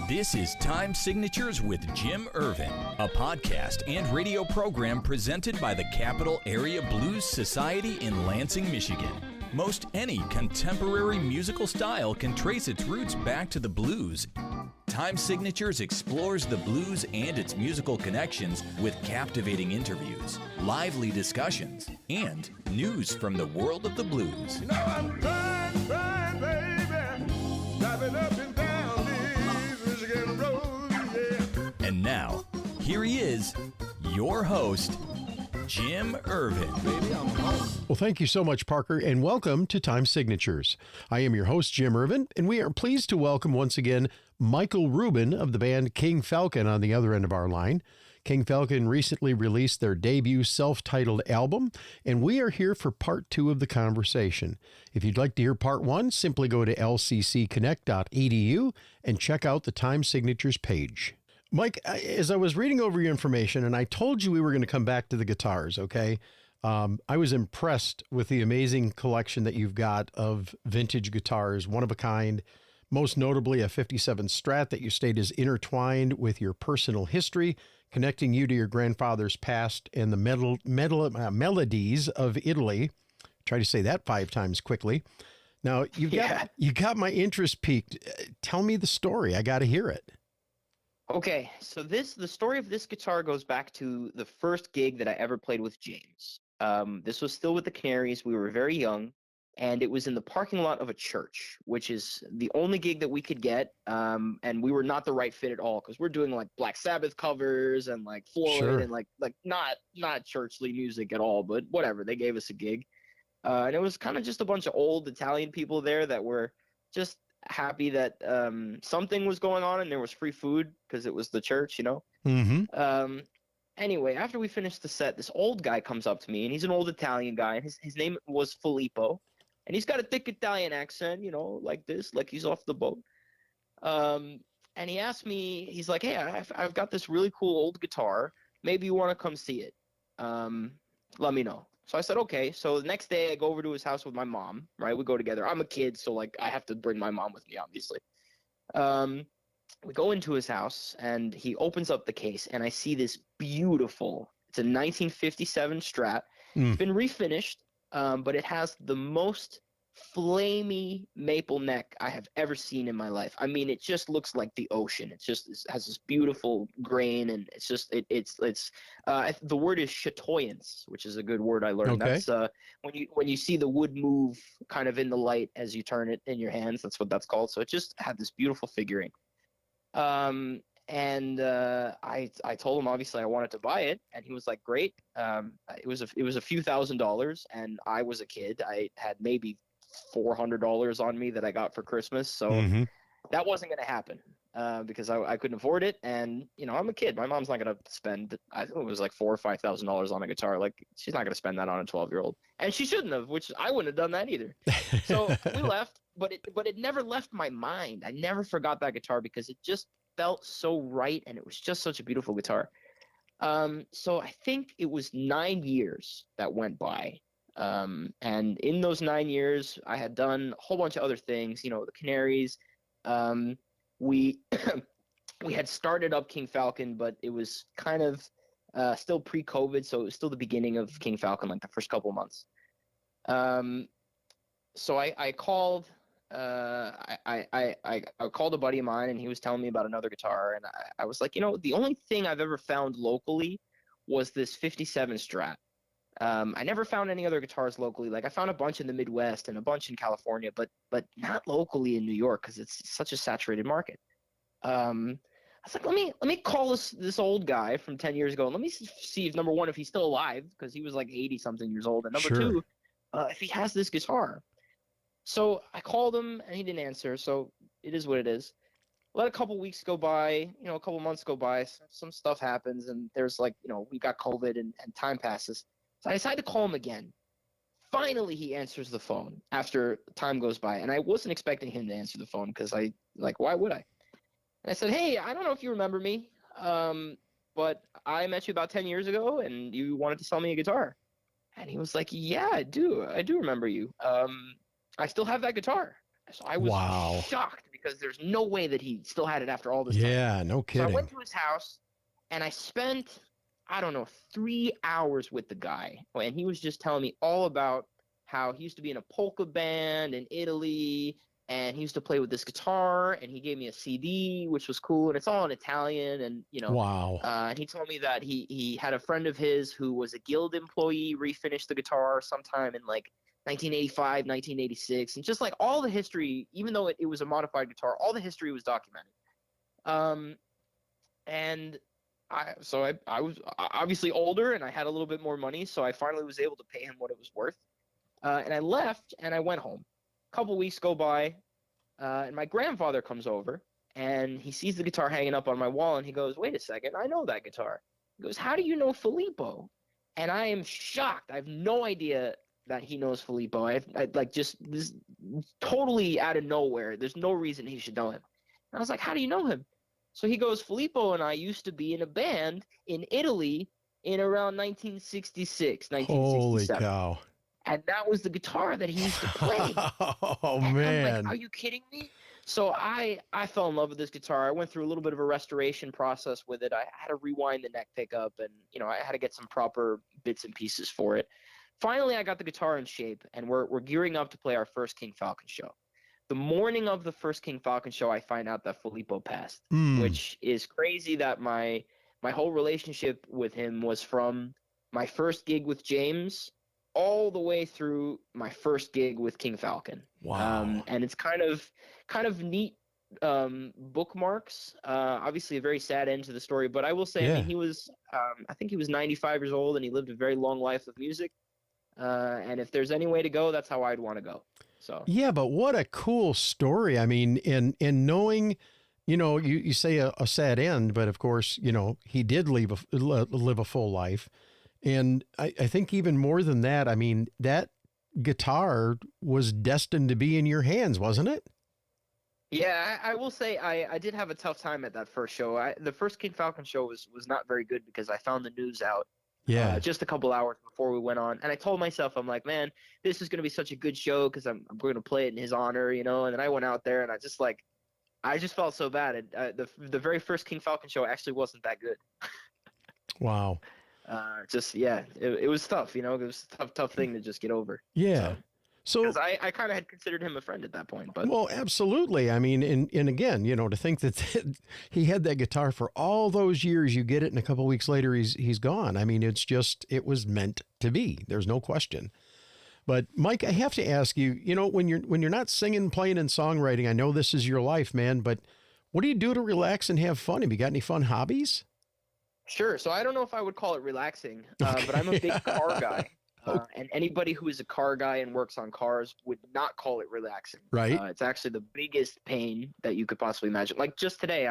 This is Time Signatures with Jim Ervin, a podcast and radio program presented by the Capital Area Blues Society in Lansing, Michigan. Most any contemporary musical style can trace its roots back to the blues. Time Signatures explores the blues and its musical connections with captivating interviews, lively discussions, and news from the world of the blues. You know I'm crying, baby, driving up and down these Michigan roads, yeah. And now, here he is, your host, Jim Ervin. Baby, I'm home. Well, thank you so much, Parker, and welcome to Time Signatures. I am your host, Jim Ervin, and we are pleased to welcome once again Michael Rubin of the band King Falcon on the other end of our line. King Falcon recently released their debut self-titled album, and we are here for part 2 of the conversation. If you'd like to hear part 1, simply go to lccconnect.edu and check out the Time Signatures page. Mike, as I was reading over your information, and I told you we were going to come back to the guitars, okay? I was impressed with the amazing collection that you've got of vintage guitars, one of a kind, most notably a 57 Strat that you state is intertwined with your personal history, connecting you to your grandfather's past and the melodies of Italy. Try to say that 5 times quickly. Now, you got my interest piqued. Tell me the story. I got to hear it. Okay, so the story of this guitar goes back to the first gig that I ever played with James. This was still with the Canaries. We were very young, and it was in the parking lot of a church, which is the only gig that we could get. And we were not the right fit at all because we're doing like Black Sabbath covers and like Floyd Sure. and like not churchly music at all. But whatever, they gave us a gig, and it was kind of just a bunch of old Italian people there that were just happy that something was going on and there was free food because it was the church, you know. Mm-hmm. Anyway, after we finished the set, this old guy comes up to me, and he's an old Italian guy, and his name was Filippo, and he's got a thick Italian accent, you know, like this, like he's off the boat. And he asked me, he's like, hey, I've got this really cool old guitar. Maybe you want to come see it. Let me know. So I said, okay. So the next day I go over to his house with my mom, right? We go together. I'm a kid, so like I have to bring my mom with me, obviously. We go into his house and he opens up the case and I see this beautiful, it's a 1957 Strat. It's been refinished, but it has the most flamey maple neck I have ever seen in my life. I mean, it just looks like the ocean. It has this beautiful grain, and it's just the word is chatoyance, which is a good word I learned. Okay. That's when you see the wood move kind of in the light as you turn it in your hands. That's what that's called. So it just had this beautiful figurine. I told him obviously I wanted to buy it, and he was like, great. It was a few $1,000s, and I was a kid. I had maybe $400 on me that I got for Christmas, so that wasn't going to happen because I couldn't afford it, and you know, I'm a kid. My mom's not going to spend, I think it was like $4,000 or $5,000 on a guitar. Like, she's not going to spend that on a 12-year-old, and she shouldn't have, which I wouldn't have done that either. So we left, but it never left my mind. I never forgot that guitar because it just felt so right, and it was just such a beautiful guitar. So I think it was 9 years that went by. And in those 9 years, I had done a whole bunch of other things, you know, the Canaries. We we had started up King Falcon, but it was kind of still pre-COVID, so it was still the beginning of King Falcon, like the first couple of months. So I called I called a buddy of mine, and he was telling me about another guitar, and I was like, you know, the only thing I've ever found locally was this 57 Strat. I never found any other guitars locally. Like, I found a bunch in the Midwest and a bunch in California, but not locally in New York because it's such a saturated market. I was like, let me call this old guy from 10 years ago, and let me see if, number one, if he's still alive, because he was like 80 something years old, and number Sure. two, if he has this guitar. So I called him, and he didn't answer. So it is what it is. Let a couple weeks go by, you know, a couple months go by, some stuff happens, and there's like, you know, we got COVID, and time passes. So I decided to call him again. Finally, he answers the phone after time goes by. And I wasn't expecting him to answer the phone because why would I? And I said, hey, I don't know if you remember me, but I met you about 10 years ago and you wanted to sell me a guitar. And he was like, yeah, I do remember you. I still have that guitar. So I was Wow. shocked because there's no way that he still had it after all this time. Yeah, no So I kidding. went to his house and I spent, I don't know, 3 hours with the guy. And he was just telling me all about how he used to be in a polka band in Italy, and he used to play with this guitar, and he gave me a CD, which was cool, and it's all in Italian, and Wow. and he told me that he had a friend of his who was a guild employee refinish the guitar sometime in like 1985, 1986, and just like all the history, even though it was a modified guitar, all the history was documented. And I was obviously older, and I had a little bit more money, so I finally was able to pay him what it was worth. And I left, and I went home. A couple weeks go by, and my grandfather comes over, and he sees the guitar hanging up on my wall, and he goes, "Wait a second, I know that guitar." He goes, "How do you know Filippo?" And I am shocked. I have no idea that he knows Filippo. I like just this totally out of nowhere. There's no reason he should know him. And I was like, "How do you know him?" So he goes, "Filippo and I used to be in a band in Italy in around 1966, Holy 1967. cow. And that was the guitar that he used to play." Oh, And I'm man. like, "Are you kidding me?" So I fell in love with this guitar. I went through a little bit of a restoration process with it. I had to rewind the neck pickup, and I had to get some proper bits and pieces for it. Finally, I got the guitar in shape, and we're gearing up to play our first King Falcon show. The morning of the first King Falcon show, I find out that Filippo passed, which is crazy. That my whole relationship with him was from my first gig with James all the way through my first gig with King Falcon. Wow. And it's kind of neat bookmarks. Obviously a very sad end to the story, but I will say, Yeah. I mean, he was, I think he was 95 years old, and he lived a very long life of music. And if there's any way to go, that's how I'd want to go. So Yeah, but what a cool story. I mean, in knowing, you say a sad end, but of course, he did live a full life. And I think even more than that, I mean, that guitar was destined to be in your hands, wasn't it? yeah, I will say I did have a tough time at that first show. The first King Falcon show was not very good because I found the news out Yeah. just a couple hours before we went on. And I told myself, I'm like, man, this is going to be such a good show because I'm going to play it in his honor, And then I went out there, and I just felt so bad. And, the very first King Falcon show actually wasn't that good. Wow. It was tough, It was a tough thing to just get over. Yeah. So, because I kind of had considered him a friend at that point. But well, absolutely. I mean, and again, to think that he had that guitar for all those years, you get it, and a couple of weeks later, he's gone. I mean, it was meant to be. There's no question. But Mike, I have to ask you, when you're not singing, playing, and songwriting, I know this is your life, man, but what do you do to relax and have fun? Have you got any fun hobbies? Sure. So I don't know if I would call it relaxing, but I'm a big car guy. And anybody who is a car guy and works on cars would not call it relaxing. Right. It's actually the biggest pain that you could possibly imagine. Like just today,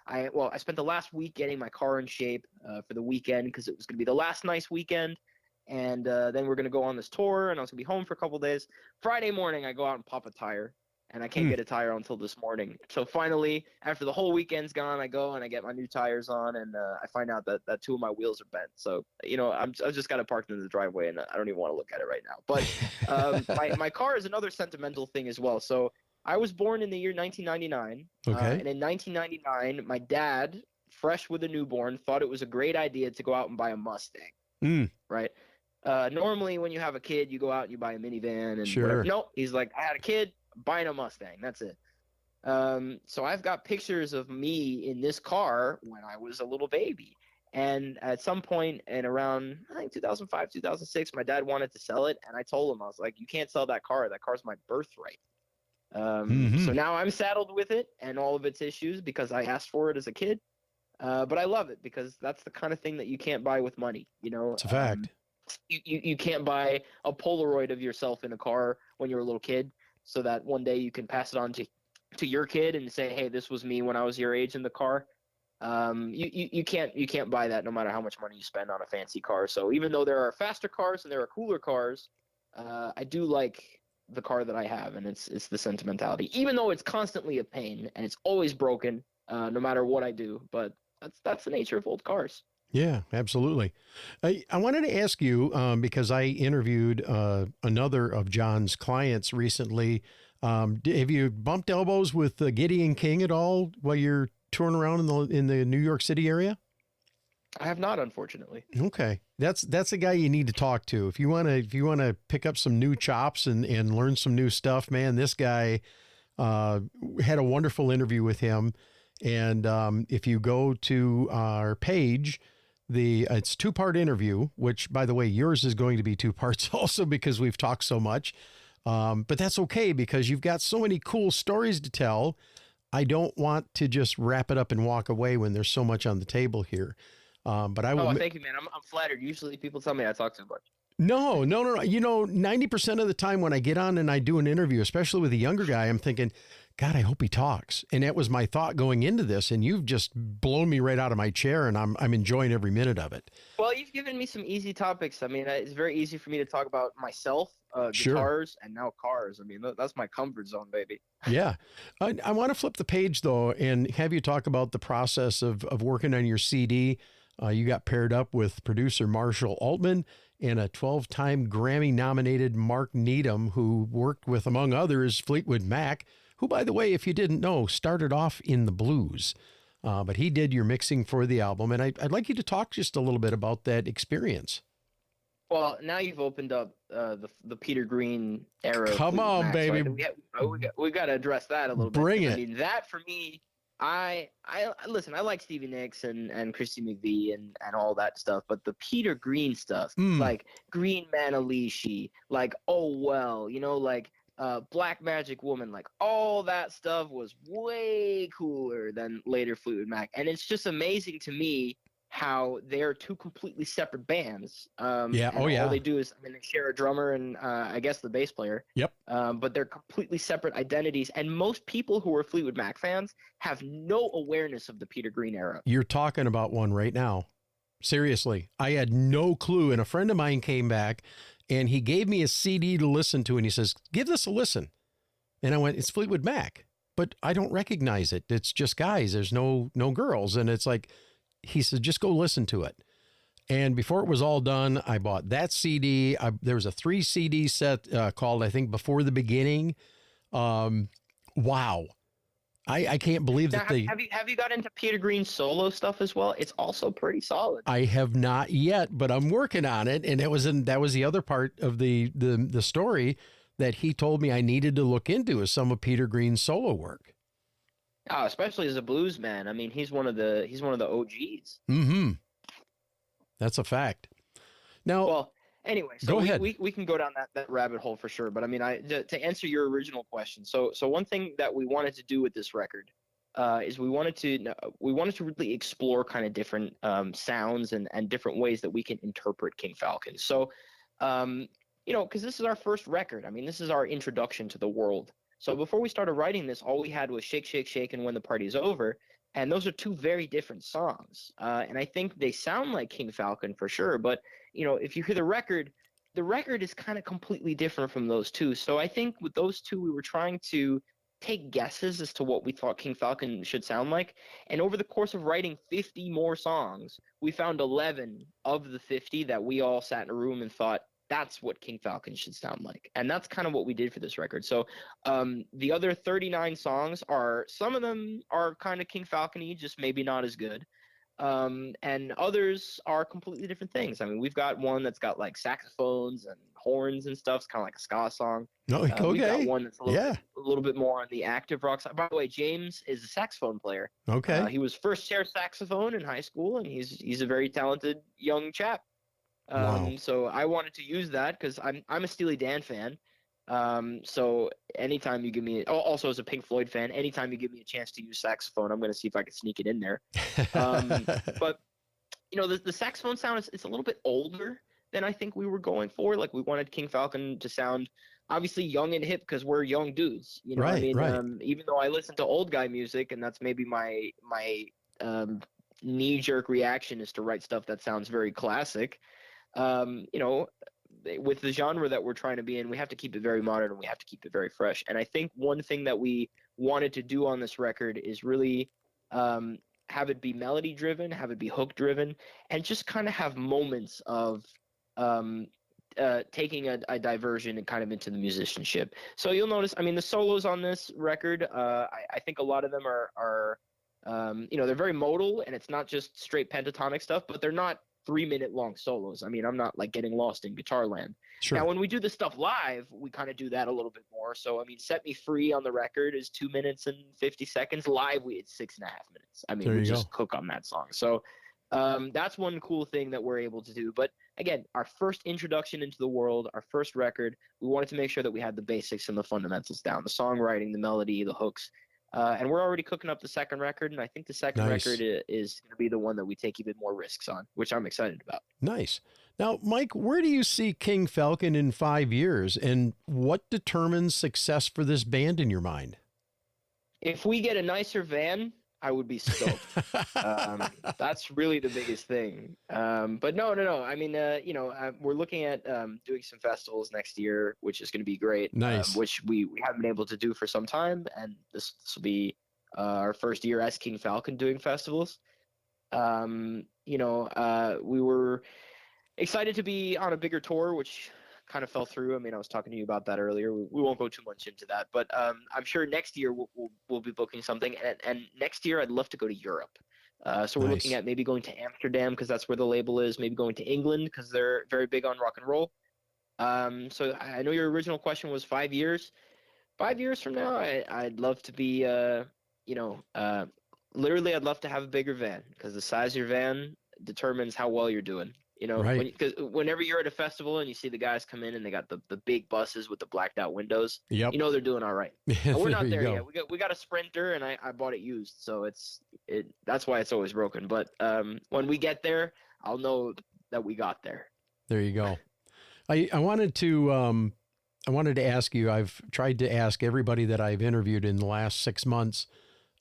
I spent the last week getting my car in shape for the weekend because it was going to be the last nice weekend. And then we're going to go on this tour, and I was going to be home for a couple of days. Friday morning, I go out and pop a tire, and I can't get a tire until this morning. So finally, after the whole weekend's gone, I go and I get my new tires on, and I find out that two of my wheels are bent. So, I've just got it parked in the driveway, and I don't even want to look at it right now. But my car is another sentimental thing as well. So I was born in the year 1999. Okay. And in 1999, my dad, fresh with a newborn, thought it was a great idea to go out and buy a Mustang. Right? Normally, when you have a kid, you go out and you buy a minivan and Sure. whatever. No, he's like, I had a kid, buying a Mustang. That's it. So I've got pictures of me in this car when I was a little baby. And at some point in around, I think 2005, 2006, my dad wanted to sell it. And I told him, I was like, you can't sell that car. That car's my birthright. So now I'm saddled with it and all of its issues because I asked for it as a kid. But I love it because that's the kind of thing that you can't buy with money. It's a fact. You can't buy a Polaroid of yourself in a car when you're a little kid so that one day you can pass it on to your kid and say, hey, this was me when I was your age in the car. You can't buy that no matter how much money you spend on a fancy car. So even though there are faster cars and there are cooler cars, I do like the car that I have, and it's the sentimentality, even though it's constantly a pain and it's always broken, no matter what I do. But that's the nature of old cars. Yeah, absolutely. I wanted to ask you, because I interviewed another of John's clients recently, Have you bumped elbows with Gideon King at all while you're touring around in the New York City area? I have not, unfortunately. Okay. That's a guy you need to talk to. If you want to pick up some new chops and learn some new stuff, man, this guy, had a wonderful interview with him. And, if you go to our page, it's 2-part interview, which by the way, yours is going to be 2 parts also because we've talked so much. But that's okay because you've got so many cool stories to tell. I don't want to just wrap it up and walk away when there's so much on the table here. But I will. Oh, thank you, man. I'm flattered. Usually people tell me I talk too much. No. 90% of the time when I get on and I do an interview, especially with a younger guy, I'm thinking, God, I hope he talks. And that was my thought going into this. And you've just blown me right out of my chair, and I'm enjoying every minute of it. Well, you've given me some easy topics. I mean, it's very easy for me to talk about myself, Sure. guitars, and now cars. I mean, that's my comfort zone, baby. Yeah. I want to flip the page, though, and have you talk about the process of working on your CD. You got paired up with producer Marshall Altman and a 12-time Grammy-nominated Mark Needham, who worked with, among others, Fleetwood Mac, who, by the way, if you didn't know, started off in the blues. But he did your mixing for the album, and I'd like you to talk just a little bit about that experience. Well, now you've opened up the Peter Green era. Come on, baby. So we got to address that a little bit. Bring it. I mean, that for me, I listen. I like Stevie Nicks and Christy McVie and all that stuff, but the Peter Green stuff, like Green Manalishi, like Oh Well, like Black Magic Woman, like all that stuff was way cooler than later Fleetwood Mac, and it's just amazing to me how they're 2 completely separate bands. Yeah. And all they do is, they share a drummer and I guess the bass player. Yep. But they're completely separate identities. And most people who are Fleetwood Mac fans have no awareness of the Peter Green era. You're talking about one right now. Seriously. I had no clue. And a friend of mine came back and he gave me a CD to listen to. And he says, give this a listen. And I went, it's Fleetwood Mac, but I don't recognize it. It's just guys. There's no girls. And it's like, he said, just go listen to it. And before it was all done, I bought that CD. There was a 3 CD set called, I think, Before the Beginning. Wow. I can't believe now, that they... Have you got into Peter Green's solo stuff as well? It's also pretty solid. I have not yet, but I'm working on it. And that was the other part of the story that he told me I needed to look into, is some of Peter Green's solo work. Oh, especially as a blues man. I mean, he's one of the OGs. Mm-hmm. That's a fact. Now, well, anyway, so go ahead. We can go down that rabbit hole for sure. But I mean, to answer your original question, so one thing that we wanted to do with this record is we wanted to really explore kind of different sounds and different ways that we can interpret King Falcon. So, because this is our first record. I mean, this is our introduction to the world. So before we started writing this, all we had was Shake, Shake, Shake and When the Party's Over. And those are 2 very different songs. And I think they sound like King Falcon for sure. But, if you hear the record is kind of completely different from those 2. So I think with those 2, we were trying to take guesses as to what we thought King Falcon should sound like. And over the course of writing 50 more songs, we found 11 of the 50 that we all sat in a room and thought, that's what King Falcon should sound like. And that's kind of what we did for this record. So the other 39 songs some of them are kind of King Falcon-y, just maybe not as good. And others are completely different things. I mean, we've got one that's got like saxophones and horns and stuff. It's kind of like a ska song. No, okay. We've got one that's a little bit more on the active rock side. By the way, James is a saxophone player. Okay. He was first chair saxophone in high school, and he's a very talented young chap. Wow. So I wanted to use that because I'm a Steely Dan fan. So anytime you give me, also as a Pink Floyd fan, anytime you give me a chance to use saxophone, I'm going to see if I can sneak it in there. But the saxophone sound is a little bit older than I think we were going for. Like, we wanted King Falcon to sound obviously young and hip because we're young dudes. You know what I mean? Right. Even though I listen to old guy music, and that's maybe my knee-jerk reaction is to write stuff that sounds very classic. With the genre that we're trying to be in, we have to keep it very modern and we have to keep it very fresh. And I think one thing that we wanted to do on this record is really have it be melody driven, have it be hook driven, and just kind of have moments of taking a diversion and kind of into the musicianship. So you'll notice, I mean, the solos on this record, I think a lot of them are they're very modal, and it's not just straight pentatonic stuff, but they're not 3-minute long solos. I mean, I'm not like getting lost in guitar land. Sure. Now, when we do the stuff live, we kind of do that a little bit more. So, I mean, Set Me Free on the record is 2 minutes and 50 seconds. Live, it's 6.5 minutes. I mean, we just cook on that song. So that's one cool thing that we're able to do. But again, our first introduction into the world, our first record, we wanted to make sure that we had the basics and the fundamentals down, the songwriting, the melody, the hooks. And we're already cooking up the second record, and I think the second record is going to be the one that we take even more risks on, which I'm excited about. Nice. Now, Mike, where do you see King Falcon in 5 years, and what determines success for this band in your mind? If we get a nicer van, I would be stoked. That's really the biggest thing. But no. I mean, we're looking at doing some festivals next year, which is going to be great. Nice. Which we haven't been able to do for some time, and this will be our first year as King Falcon doing festivals. We were excited to be on a bigger tour, which kind of fell through. I mean, I was talking to you about that earlier. We won't go too much into that, but I'm sure next year we'll be booking something. And next year I'd love to go to Europe. So we're looking at maybe going to Amsterdam because that's where the label is. Maybe going to England because they're very big on rock and roll. So I know your original question was 5 years. 5 years from now, I'd love to be, literally I'd love to have a bigger van because the size of your van determines how well you're doing. Because whenever you're at a festival and you see the guys come in and they got the big buses with the blacked out windows, yep. They're doing all right. And we're not there yet. We got a Sprinter, and I bought it used, so that's why it's always broken. But when we get there, I'll know that we got there. There you go. I wanted to ask you. I've tried to ask everybody that I've interviewed in the last 6 months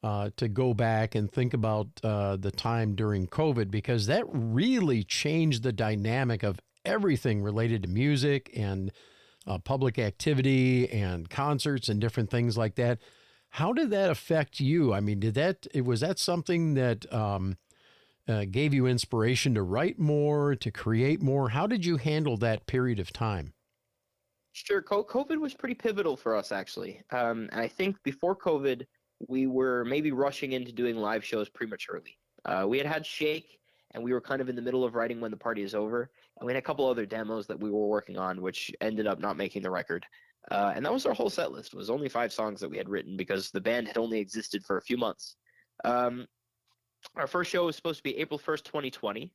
to go back and think about the time during COVID, because that really changed the dynamic of everything related to music and public activity and concerts and different things like that. How did that affect you? I mean, was that something that gave you inspiration to write more, to create more? How did you handle that period of time? Sure. COVID was pretty pivotal for us, actually. And I think before COVID, we were maybe rushing into doing live shows prematurely. We had Shake, and we were kind of in the middle of writing When the Party Is Over. And we had a couple other demos that we were working on, which ended up not making the record. And that was our whole set list. It was only 5 songs that we had written because the band had only existed for a few months. Our first show was supposed to be April 1st, 2020.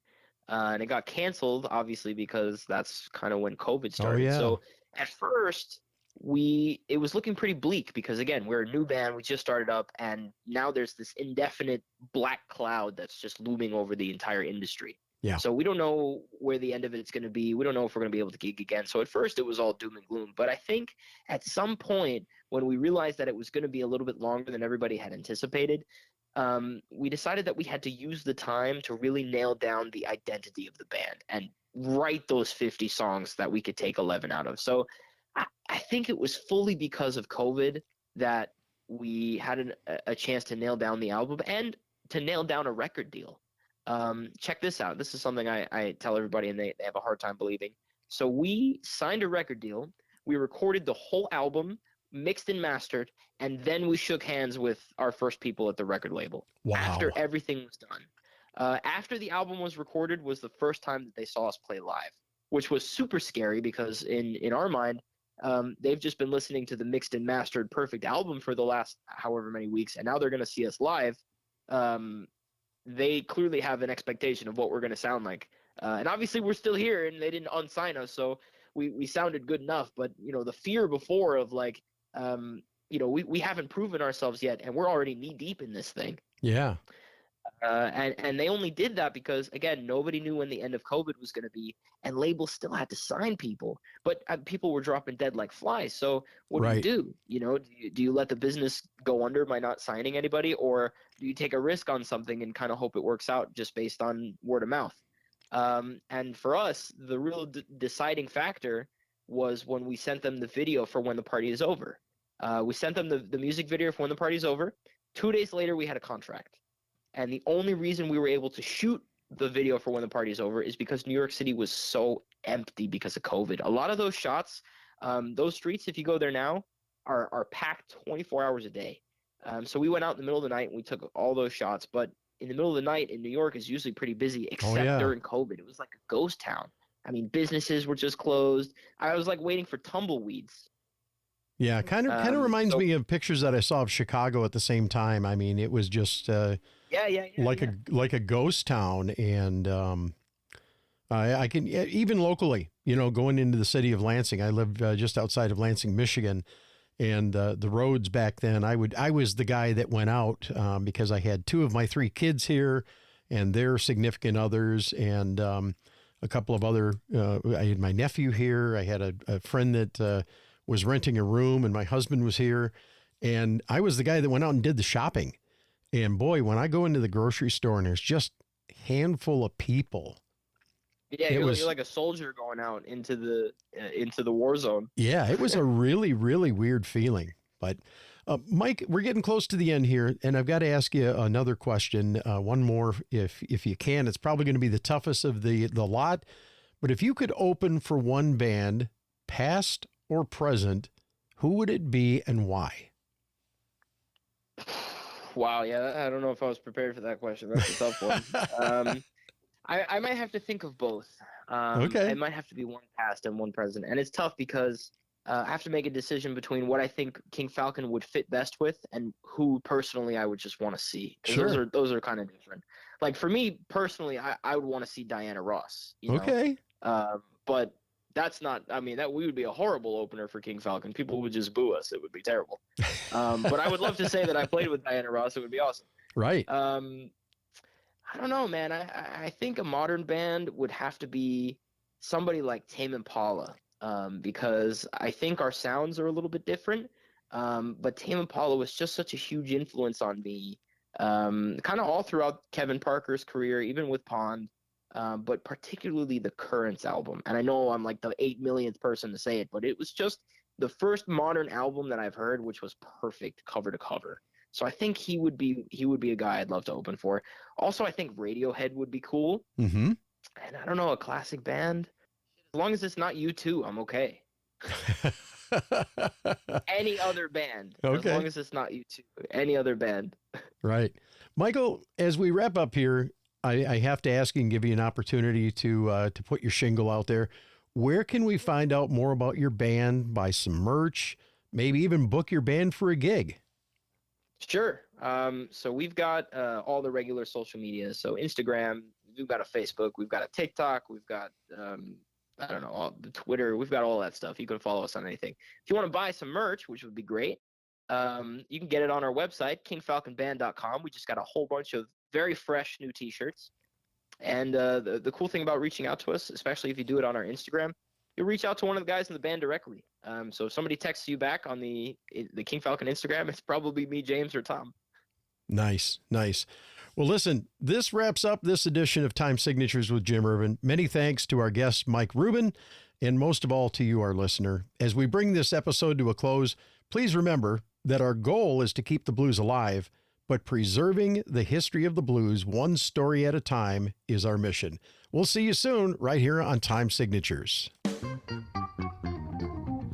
And it got canceled, obviously, because that's kind of when COVID started. Oh, yeah. So at first, it was looking pretty bleak because, again, we're a new band. We just started up, and now there's this indefinite black cloud that's just looming over the entire industry. Yeah. So we don't know where the end of it's going to be. We don't know if we're going to be able to gig again. So at first it was all doom and gloom. But I think at some point when we realized that it was going to be a little bit longer than everybody had anticipated, we decided that we had to use the time to really nail down the identity of the band and write those 50 songs that we could take 11 out of. So I think it was fully because of COVID that we had a chance to nail down the album and to nail down a record deal. Check this out. This is something I tell everybody, and they have a hard time believing. So we signed a record deal. We recorded the whole album, mixed and mastered, and then we shook hands with our first people at the record label. Wow. After everything was done. After the album was recorded was the first time that they saw us play live, which was super scary because in our mind, they've just been listening to the mixed and mastered perfect album for the last however many weeks, and now they're going to see us live. They clearly have an expectation of what we're going to sound like. And obviously we're still here and they didn't unsign us. So we sounded good enough, but the fear before of like, we haven't proven ourselves yet and we're already knee deep in this thing. Yeah. And they only did that because, again, nobody knew when the end of COVID was going to be, and labels still had to sign people, but people were dropping dead like flies. So what do you do? Do you let the business go under by not signing anybody, or do you take a risk on something and kind of hope it works out just based on word of mouth? And for us, the real deciding factor was when we sent them the video for When the Party Is Over. We sent them the music video for When the Party Is Over. 2 days later, we had a contract. And the only reason we were able to shoot the video for When the Party's Over is because New York City was so empty because of COVID. A lot of those shots, those streets, if you go there now, are packed 24 hours a day. So we went out in the middle of the night and we took all those shots. But in the middle of the night in New York is usually pretty busy, except during COVID. It was like a ghost town. I mean, businesses were just closed. I was like waiting for tumbleweeds. Yeah, kind of reminds me of pictures that I saw of Chicago at the same time. I mean, it was just like a ghost town, and I can even locally, going into the city of Lansing. I live just outside of Lansing, Michigan, and the roads back then. I was the guy that went out because I had 2 of my 3 kids here, and their significant others, and a couple of other. I had my nephew here. I had a friend that was renting a room, and my husband was here, and I was the guy that went out and did the shopping. And boy, when I go into the grocery store and there's just a handful of people. Yeah, you're like a soldier going out into the war zone. Yeah, it was a really, really weird feeling. But Mike, we're getting close to the end here, and I've got to ask you another question. One more, if you can. It's probably going to be the toughest of the lot. But if you could open for one band, past or present, who would it be and why? Wow, yeah, I don't know if I was prepared for that question. That's a tough one. I might have to think of both. Okay. It might have to be one past and one present. And it's tough because I have to make a decision between what I think King Falcon would fit best with and who personally I would just want to see. Sure. Those are kind of different. Like for me personally, I would want to see Diana Ross. Okay. But that's not, that we would be a horrible opener for King Falcon. People would just boo us. It would be terrible. But I would love to say that I played with Diana Ross. It would be awesome. Right. I don't know, man. I think a modern band would have to be somebody like Tame Impala, because I think our sounds are a little bit different. But Tame Impala was just such a huge influence on me, kind of all throughout Kevin Parker's career, even with Pond. But particularly the Currents album. And I know I'm like the 8 millionth person to say it, but it was just the first modern album that I've heard, which was perfect cover to cover. So I think he would be a guy I'd love to open for. Also, I think Radiohead would be cool. Mm-hmm. And I don't know, a classic band. As long as it's not U2, I'm okay. Any other band. Okay. As long as it's not U2. Any other band. Right. Michael, as we wrap up here, I have to ask you and give you an opportunity to put your shingle out there. Where can we find out more about your band, buy some merch, maybe even book your band for a gig? Sure. So we've got all the regular social media. So Instagram, we've got a Facebook, we've got a TikTok, we've got, all the Twitter. We've got all that stuff. You can follow us on anything. If you want to buy some merch, which would be great, you can get it on our website, kingfalconband.com. We just got a whole bunch of very fresh new t-shirts. And the cool thing about reaching out to us, especially if you do it on our Instagram, you'll reach out to one of the guys in the band directly. So if somebody texts you back on the King Falcon Instagram, it's probably me, James, or Tom. Nice. Well, listen, this wraps up this edition of Time Signatures with Jim Ervin. Many thanks to our guest, Mike Rubin, and most of all to you, our listener. As we bring this episode to a close, please remember that our goal is to keep the blues alive, but preserving the history of the blues one story at a time is our mission. We'll see you soon right here on Time Signatures.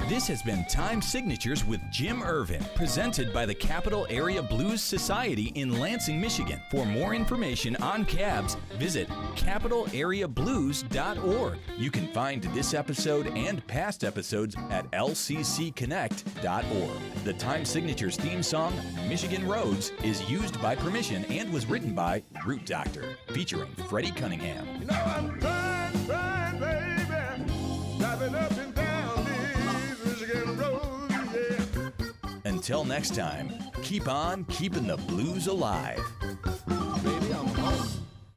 This has been Time Signatures with Jim Ervin, presented by the Capital Area Blues Society in Lansing, Michigan. For more information on cabs, visit capitalareablues.org. You can find this episode and past episodes at lcconnect.org. The Time Signatures theme song, Michigan Roads, is used by permission and was written by Root Doctor, featuring Freddie Cunningham. I'm trying, baby, driving up and down these Michigan roads, yeah. Until next time, keep on keeping the blues alive.